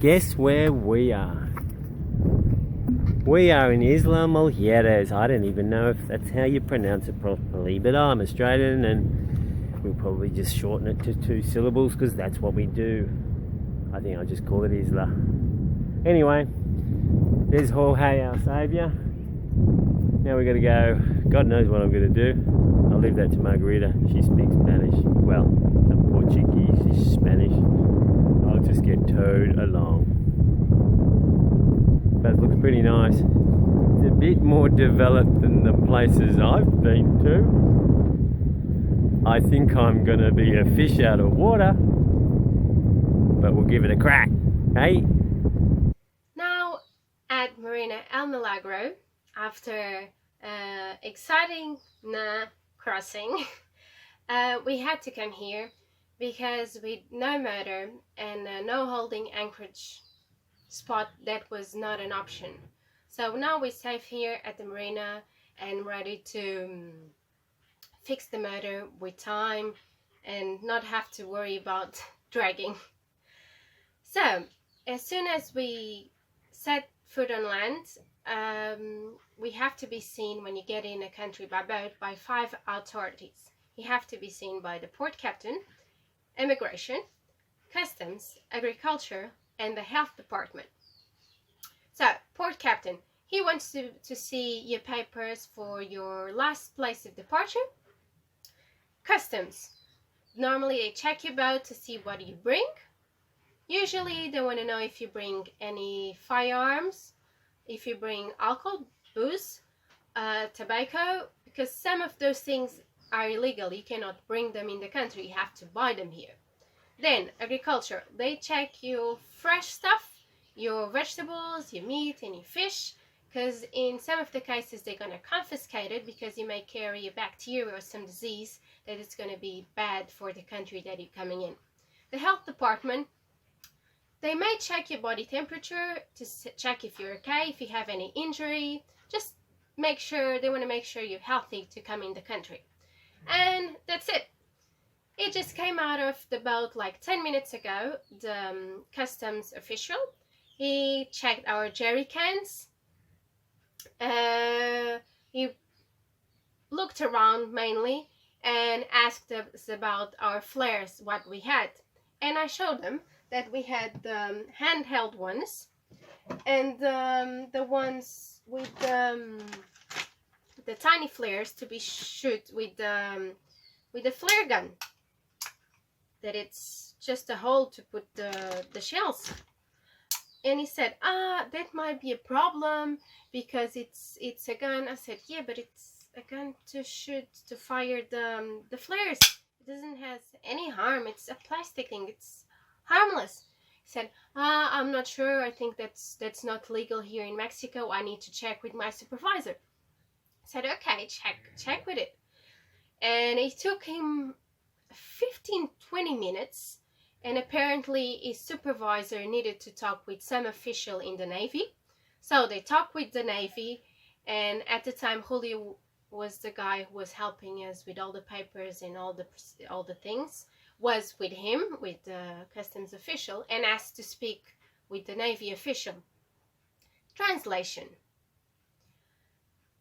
guess where we are? We are in Isla Mujeres. I don't even know if that's how you pronounce it properly, but I'm Australian and we'll probably just shorten it to 2 syllables because that's what we do. I think I'll just call it Isla. Anyway, there's Jorge, our saviour. Now we got to go. God knows what I'm going to do. I'll leave that to Margarita. She speaks Spanish. Well, not Portuguese, she's Spanish. I'll just get towed along. But it looks pretty nice. It's a bit more developed than the places I've been to. I think I'm going to be a fish out of water. But we'll give it a crack, hey? Now at Marina El Milagro, after exciting crossing, we had to come here because with no motor and no holding anchorage spot, that was not an option. So now we're safe here at the marina and ready to fix the motor with time and not have to worry about dragging. So as soon as we set foot on land, we have to be seen when you get in a country by boat by 5 authorities. You have to be seen by the port captain, immigration, customs, agriculture, and the health department. So, port captain, he wants to see your papers for your last place of departure. Customs, normally they check your boat to see what you bring. Usually they want to know if you bring any firearms, if you bring alcohol, booze, tobacco, because some of those things are illegal. You cannot bring them in the country, you have to buy them here. Then agriculture, they check your fresh stuff, your vegetables, your meat, and your fish, because in some of the cases they're going to confiscate it because you may carry a bacteria or some disease that is going to be bad for the country that you're coming in. The health department, they may check your body temperature to check if you're okay, if you have any injury, just make sure, they want to make sure you're healthy to come in the country. And that's it. It just came out of the boat like 10 minutes ago. The customs official, he checked our jerry cans. He looked around mainly and asked us about our flares, what we had. And I showed them that we had the handheld ones and the ones with the tiny flares to be shoot with the flare gun. That it's just a hole to put the shells. And he said, that might be a problem because it's a gun. I said, yeah, but it's a gun to shoot, to fire the flares. It doesn't have any harm. It's a plastic thing. It's harmless. He said, I'm not sure. I think that's not legal here in Mexico. I need to check with my supervisor. I said, okay, check with it. And it took him 15-20 minutes, and apparently his supervisor needed to talk with some official in the Navy. So they talked with the Navy, and at the time Julio was the guy who was helping us with all the papers and all the things, was with him, with the customs official, and asked to speak with the Navy official. Translation.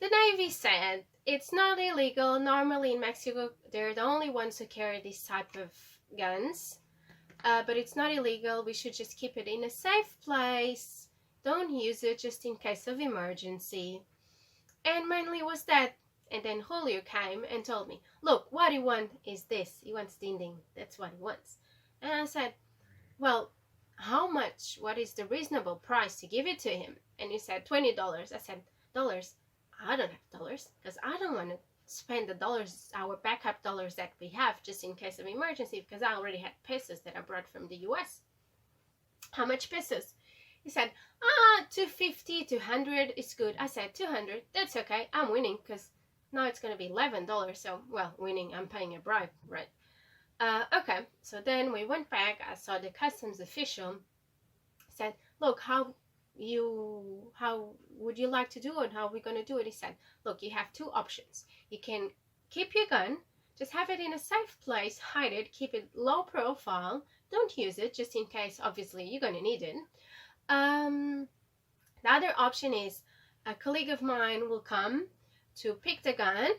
The Navy said it's not illegal. Normally in Mexico, they're the only ones who carry this type of guns. But it's not illegal. We should just keep it in a safe place. Don't use it just in case of emergency. And mainly was that. And then Julio came and told me, look, what he wants is this. He wants dinding. That's what he wants. And I said, well, how much? What is the reasonable price to give it to him? And he said, $20. I said, dollars? I don't have dollars because I don't want to spend the dollars, our backup dollars that we have just in case of emergency, because I already had pesos that I brought from the US. How much pesos? He said, 250, 200 is good. I said, 200, that's okay. I'm winning because now it's going to be $11. So, well, winning, I'm paying a bribe, right? Okay, so then we went back. I saw the customs official. Said, look, how would you like to do it? How are we going to do it? He said, look, you have 2 options. You can keep your gun, just have it in a safe place, hide it, keep it low profile, don't use it just in case obviously you're going to need it. The other option is a colleague of mine will come to pick the gun,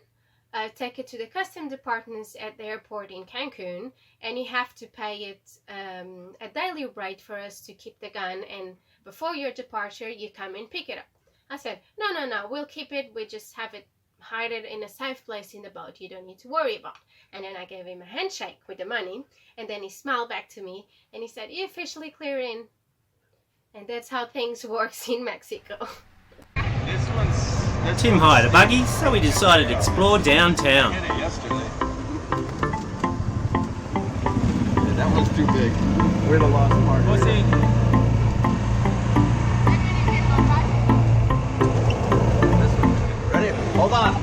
take it to the custom departments at the airport in Cancun, and you have to pay it a daily rate for us to keep the gun, and before your departure you come and pick it up. I said, no, we'll keep it, we just have it, hide it in a safe place in the boat, you don't need to worry about. And then I gave him a handshake with the money, and then he smiled back to me and he said, you officially clear in. And that's how things works in Mexico. Tim hired a buggy, so we decided to explore downtown. That one's too big. We're the lost part. Ready? Hold on.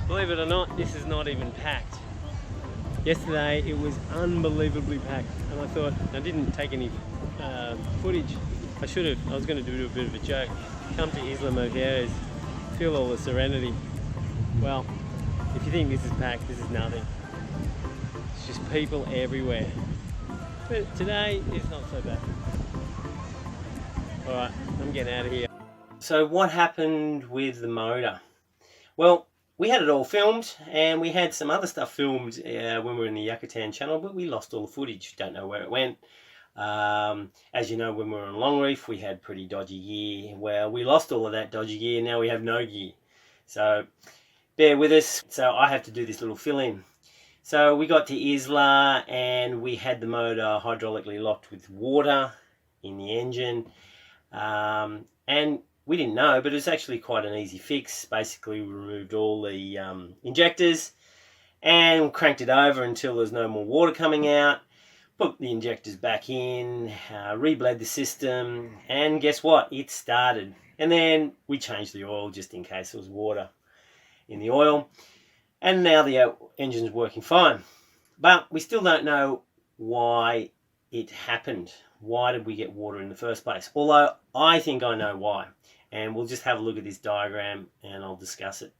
Believe it or not, this is not even packed. Yesterday it was unbelievably packed, and I thought, I didn't take any footage. I should have. I was going to do a bit of a joke. Come to Isla Mujeres, feel all the serenity. Well, if you think this is packed, this is nothing. It's just people everywhere. But today it's not so bad. Alright, I'm getting out of here. So what happened with the motor? Well, we had it all filmed, and we had some other stuff filmed when we were in the Yucatan channel, but we lost all the footage. Don't know where it went. As you know, when we were on Long Reef, we had pretty dodgy gear. Well, we lost all of that dodgy gear, now we have no gear. So bear with us. So I have to do this little fill-in. So we got to Isla, and we had the motor hydraulically locked with water in the engine. And we didn't know, but it was actually quite an easy fix. Basically, we removed all the injectors and cranked it over until there's no more water coming out. Put the injectors back in, rebled the system, and guess what? It started. And then we changed the oil just in case there was water in the oil. And now the engine's working fine. But we still don't know why it happened. Why did we get water in the first place? Although I think I know why. And we'll just have a look at this diagram and I'll discuss it.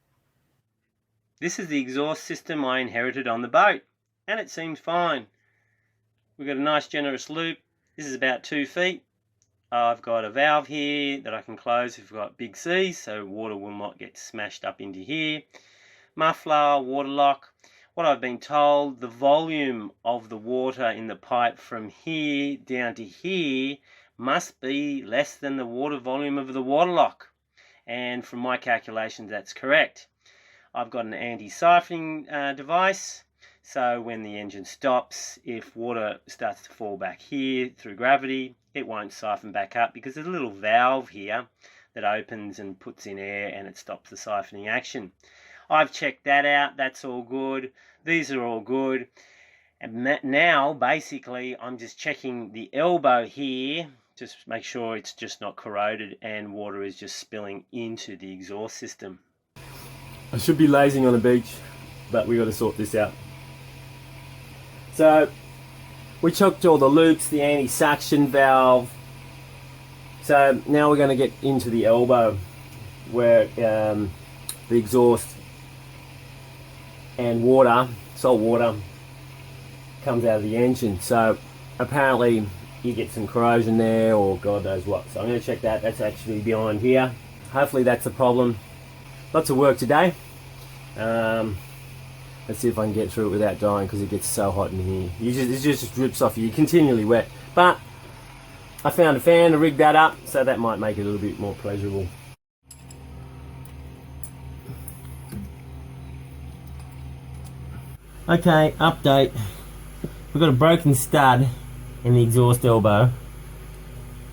This is the exhaust system I inherited on the boat, and it seems fine. We've got a nice generous loop. This is about 2 feet. I've got a valve here that I can close if we've got big seas, so water will not get smashed up into here. Muffler, water lock. What I've been told, the volume of the water in the pipe from here down to here must be less than the water volume of the water lock. And from my calculations, that's correct. I've got an anti-siphoning device, so when the engine stops, if water starts to fall back here through gravity, it won't siphon back up because there's a little valve here that opens and puts in air and it stops the siphoning action. I've checked that out, that's all good. These are all good. And now, basically, I'm just checking the elbow here, just make sure it's just not corroded and water is just spilling into the exhaust system. I should be lazing on the beach, but we got to sort this out. So, we checked all the loops, the anti-suction valve. So now we're going to get into the elbow where the exhaust and water, salt water, comes out of the engine. So apparently you get some corrosion there, or God knows what. So I'm going to check that. That's actually behind here. Hopefully that's the problem. Lots of work today. Let's see if I can get through it without dying, because it gets so hot in here. It just drips off you. You're continually wet. But I found a fan to rig that up, so that might make it a little bit more pleasurable. Okay, update. We've got a broken stud in the exhaust elbow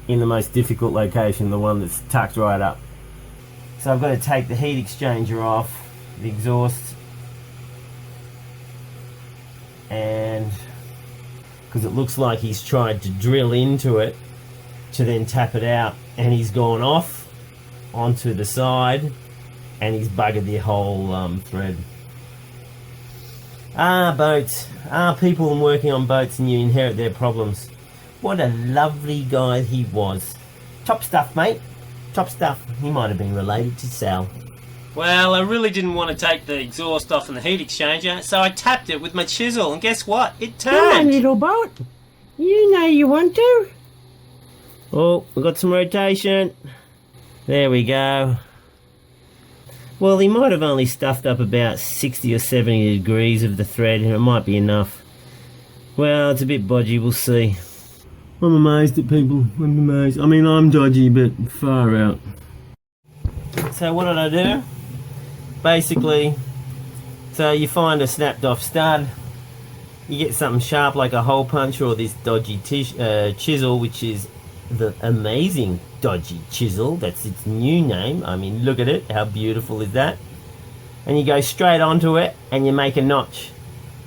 in the most difficult location, the one that's tucked right up. So I've got to take the heat exchanger off the exhaust, and because it looks like he's tried to drill into it to then tap it out, and he's gone off onto the side and he's buggered the whole thread. Boats. People working on boats, and you inherit their problems. What a lovely guy he was. Top stuff, mate. Top stuff. He might have been related to Sal. Well, I really didn't want to take the exhaust off in the heat exchanger, so I tapped it with my chisel, and guess what? It turned! Come on, little boat. You know you want to. Oh, we've got some rotation. There we go. Well, he might have only stuffed up about 60 or 70 degrees of the thread, and it might be enough. Well, it's a bit bodgy, we'll see. I'm amazed at people. I'm amazed. I mean, I'm dodgy, but far out. So what did I do? Basically, so you find a snapped off stud, you get something sharp like a hole puncher or this dodgy chisel, which is the amazing dodgy chisel. That's its new name. I mean, look at it. How beautiful is that? And you go straight onto it and you make a notch.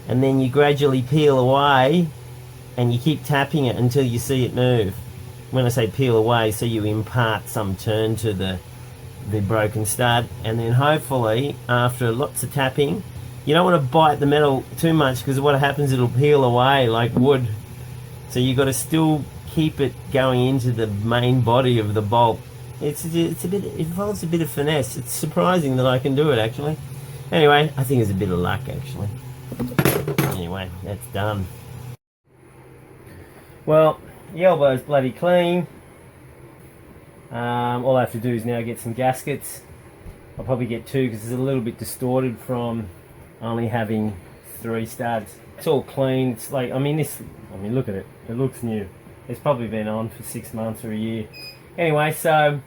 And then you gradually peel away and you keep tapping it until you see it move. When I say peel away, so you impart some turn to the broken stud, and then hopefully after lots of tapping, you don't want to bite the metal too much, because what happens, it'll peel away like wood. So you've got to still keep it going into the main body of the bolt. It involves a bit of finesse. It's surprising that I can do it, actually. Anyway, I think it's a bit of luck, actually. Anyway, that's done. Well, the elbow's bloody clean. All I have to do is now get some gaskets. I'll probably get 2 because it's a little bit distorted from only having 3 studs. It's all clean. It's like, I mean, look at it. It looks new. It's probably been on for 6 months or a year. Anyway, so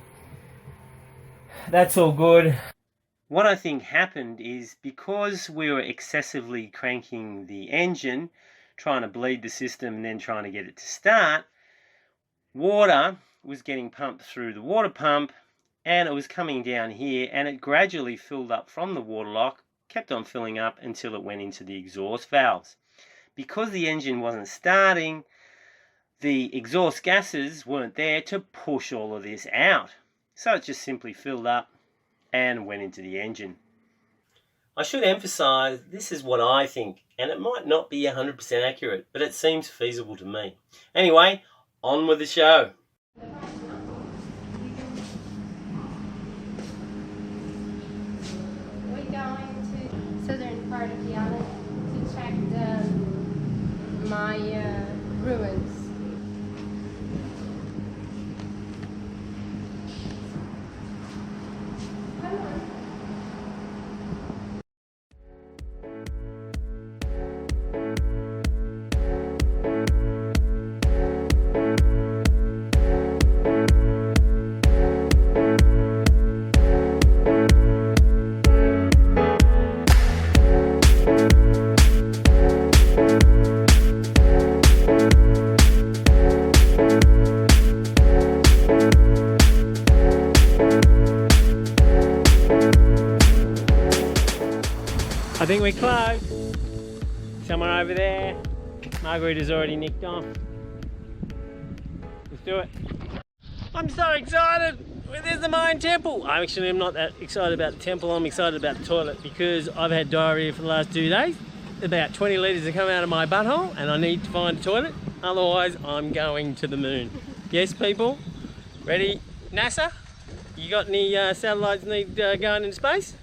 that's all good. What I think happened is, because we were excessively cranking the engine, trying to bleed the system and then trying to get it to start, water was getting pumped through the water pump, and it was coming down here, and it gradually filled up from the water lock, kept on filling up until it went into the exhaust valves. Because the engine wasn't starting, the exhaust gases weren't there to push all of this out. So it just simply filled up and went into the engine. I should emphasize, this is what I think, and it might not be 100% accurate, but it seems feasible to me. Anyway, on with the show. We're going to southern part of the island to check my ruins. Come on. I think we're close. Someone over there. Margarita's already nicked off. Let's do it. I'm so excited! There's the Mayan temple. I actually am not that excited about the temple. I'm excited about the toilet, because I've had diarrhea for the last 2 days. About 20 litres have come out of my butthole, and I need to find a toilet. Otherwise, I'm going to the moon. Yes, people? Ready? NASA? You got any satellites need going into space?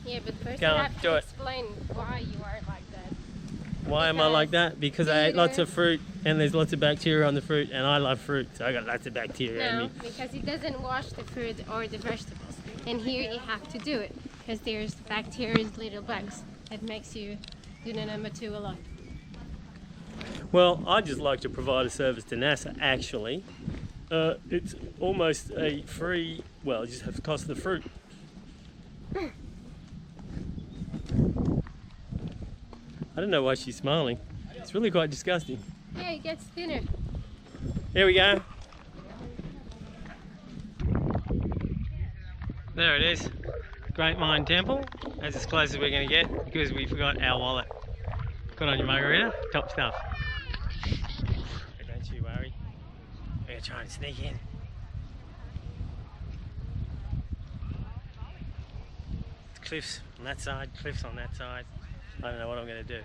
Yeah, but first Go I on, have do to it. explain why you are like that. Why am I like that? Because I ate Peter- lots of fruit and there's lots of bacteria on the fruit and I love fruit, so I got lots of bacteria in No, me. because it doesn't wash the fruit or the vegetables. And here you have to do it because there's bacteria, little bugs. That makes you do the number 2 a lot. Well, I just like to provide a service to NASA actually. It's almost a free, well, you just have to cost the fruit. I don't know why she's smiling. It's really quite disgusting. Yeah, it gets thinner. Here we go. There it is. Great Mine Temple. That's as close as we're going to get because we forgot our wallet. Got on your margarita? Top stuff. Don't you worry. We're going to try and sneak in. Cliffs on that side, cliffs on that side. I don't know what I'm going to do.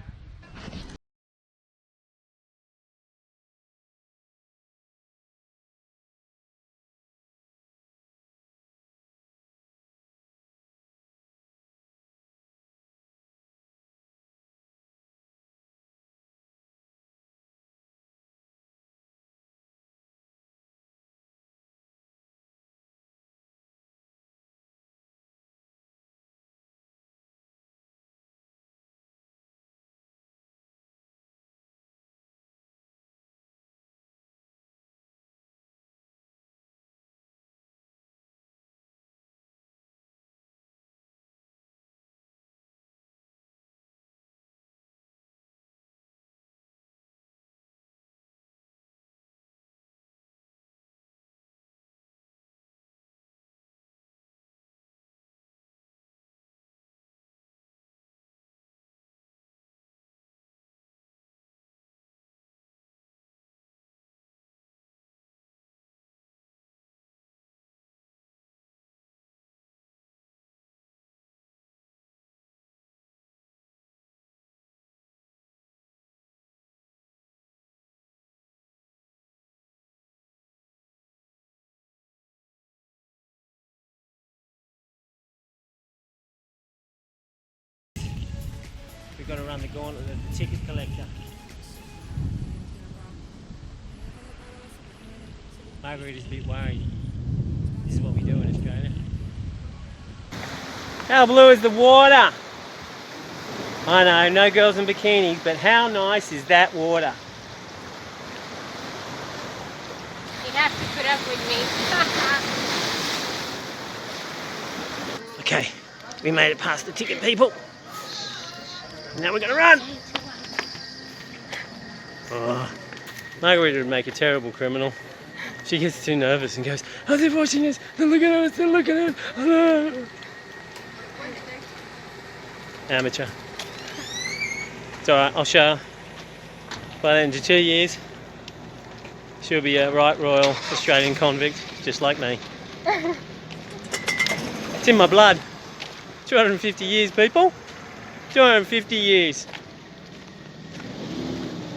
We've got to run the gauntlet of the ticket collector. Margarita's a bit worried. This is what we do in Australia. How blue is the water? I know, no girls in bikinis, but how nice is that water? You have to put up with me. Okay, we made it past the ticket people. Now we're going to run. Oh, Margarita would make a terrible criminal. She gets too nervous and goes, "Oh, they're watching us. They're looking at us. They're looking at us." Oh, no. Amateur. It's alright, I'll show her. By the end of 2 years, she'll be a right royal Australian convict, just like me. It's in my blood. 250 years, people. 250 years.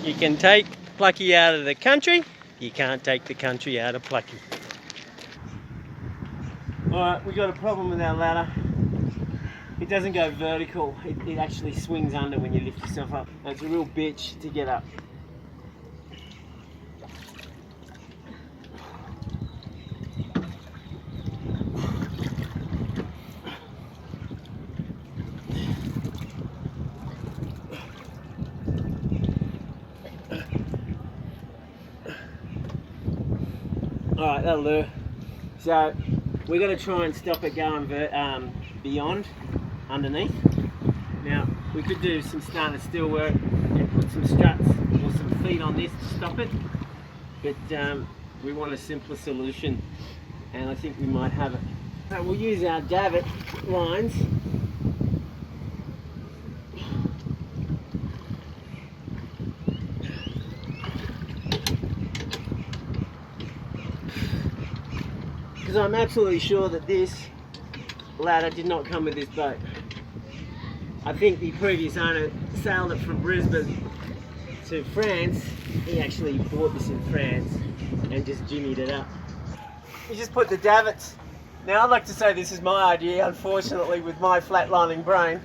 You can take Plukky out of the country, you can't take the country out of Plukky. Alright, we got a problem with our ladder. It doesn't go vertical, it actually swings under when you lift yourself up. And it's a real bitch to get up. Alright, that'll do. So, we're going to try and stop it going beyond, underneath. Now, we could do some stainless steel work and put some struts or some feet on this to stop it. But we want a simpler solution, and I think we might have it. So we'll use our davit lines. Because I'm absolutely sure that this ladder did not come with this boat. I think the previous owner sailed it from Brisbane to France. He actually bought this in France and just jimmied it up. You just put the davits. Now I'd like to say this is my idea, unfortunately, with my flatlining brain.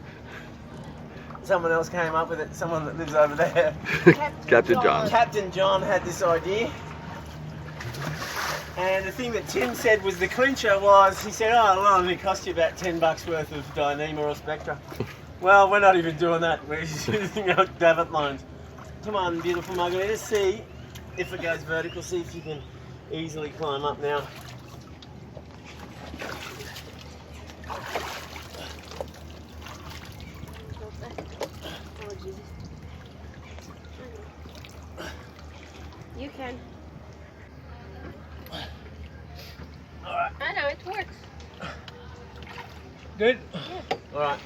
someone else came up with it, someone that lives over there. Captain John. Captain John had this idea. And the thing that Tim said was the clincher was, he said, oh, well, it'll cost you about $10 worth of Dyneema or Spectra. Well, we're not even doing that. We're just using our davit lines. Come on, beautiful Margarita, see if it goes vertical, see if you can easily climb up now. You can. Alright. I know, it works. Good? Yeah. Alright.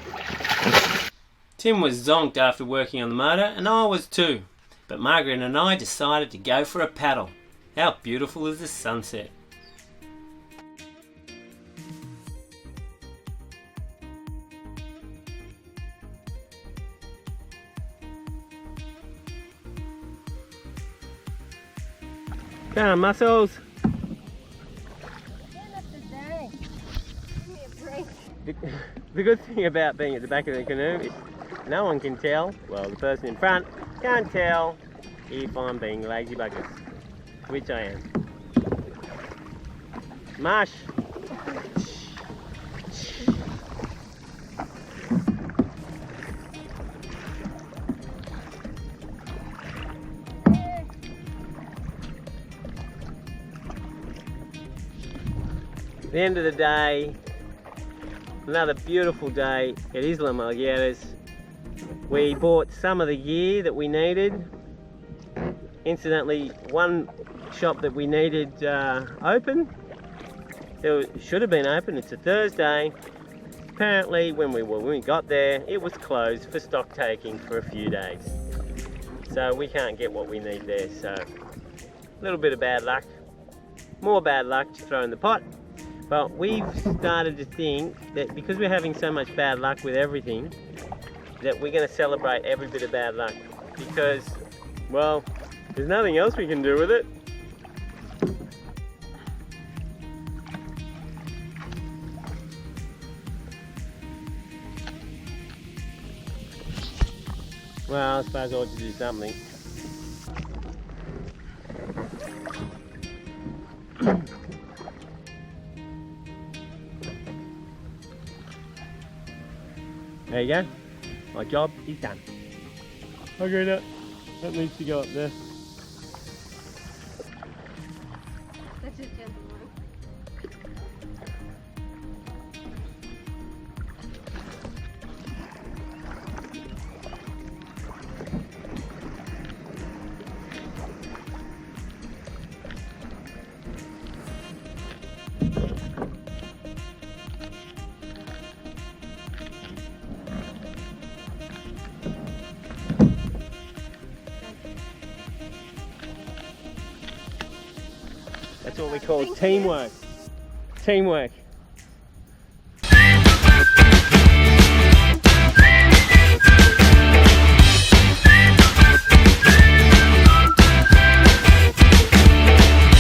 Tim was zonked after working on the motor, and I was too. But Margaret and I decided to go for a paddle. How beautiful is the sunset? Come on, muscles. The good thing about being at the back of the canoe is no one can tell, well, the person in front can't tell if I'm being lazy buggers, which I am. Mush! At the end of the day, another beautiful day at Isla Mujeres. We bought some of the gear that we needed. Incidentally, one shop that we needed open, it should have been open, it's a Thursday. Apparently when we got there, it was closed for stock taking for a few days. So we can't get what we need there, so a little bit of bad luck. More bad luck to throw in the pot. But we've started to think that because we're having so much bad luck with everything, that we're going to celebrate every bit of bad luck. Because, well, there's nothing else we can do with it. Well, I suppose I ought to do something. There you go. My job is done. Okay, that needs to go up there. That's it, gentlemen. That's what we call teamwork. Teamwork.